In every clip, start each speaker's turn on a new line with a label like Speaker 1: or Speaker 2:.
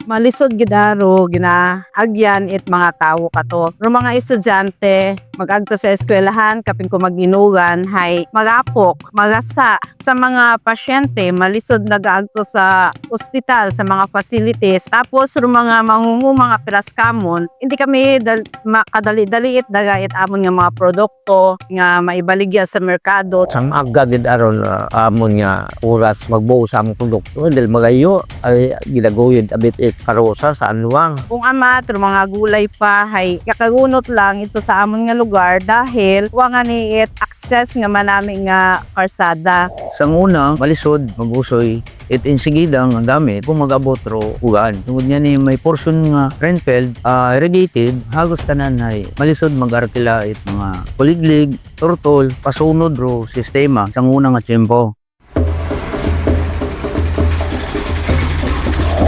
Speaker 1: Malisod gidaro ginaagyan it mga tawo kato. Pero mga estudyante magagto sa eskwelahan kapin ko maginugan hay magapok, magasa sa mga pasyente malisod nagaagto sa ospital sa mga facilities. Tapos mga mangungu mga piraskamon hindi kami makadali-daliit dagait amon nga mga produkto nga maibaligya sa merkado.
Speaker 2: Sang agagid aron amon nga oras magbuo sa among produkto dahil magayo ay gilaguyod abit it karosa sa anwang.
Speaker 1: Kung ama mga gulay pa hay kakagunot lang ito sa amon nga lugar dahil wa nga ni it access nga manami nga karsada.
Speaker 2: Sang una malisod magusoy it insigidang ang gamit kung mag-abot ro ugan. Tungod niya ni may portion nga rainfield irrigated hagos tanan ay malisod mag-arkila it mga kuliglig, turtol, pasunod ro sistema sang una nga tiyempo.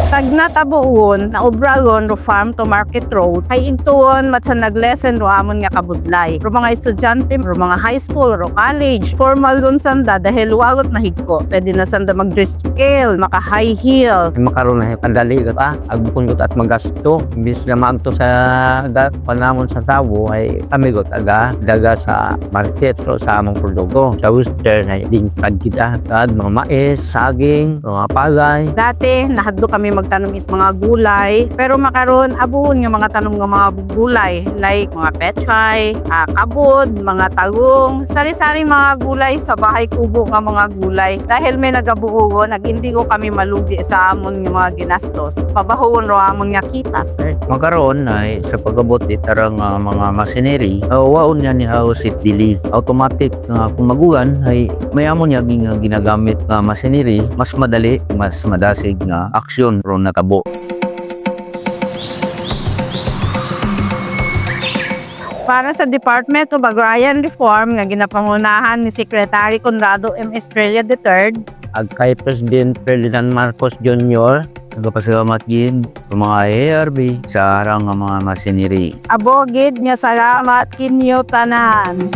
Speaker 1: Tag natabuon na obragon ro farm to market road ay intuon mat sa naglesen ro amon nga kabudlay. Ro mga estudyante, ro mga high school, ro college, formal dun sanda dahil wagot na higko. Pwede na sanda mag-dress scale, maka high heel.
Speaker 2: Makaroon na pandali ka agbukon ko at magasto imbis na maagto sa panamon sa tawo ay kamigot daga sa market ro sa among produkto. Sa western ay lingkad kita kad mga mais, saging, mga palay.
Speaker 1: Dati nahadlo kami magtanom it mga gulay pero makaron abuhon nga mga tanom nga mga gulay like mga pechay, kabod, mga tagong, sari-sari mga gulay sa bahay kubo nga mga gulay. Dahil may nagabuo nagindi ko kami malugi sa amon nga mga ginastos. Pabahuon ro amon nga kita sir.
Speaker 2: Makaroon ay sa pagabot itarang mga machinery waon niya ni house it dili automatic kung magugan ay mayamon niya ginagamit nga machinery mas madali mas madasig nga aksyon ron natabo.
Speaker 1: Para sa Department of Agrarian Reform nga ginapangunahan ni Secretary Conrado M. Estrella III
Speaker 2: Ag kay President Ferdinand Marcos Jr. nagapasalamat gid sa mga ARB sa arang nga mga machinery.
Speaker 1: abogid nga salamat kinyo tanan.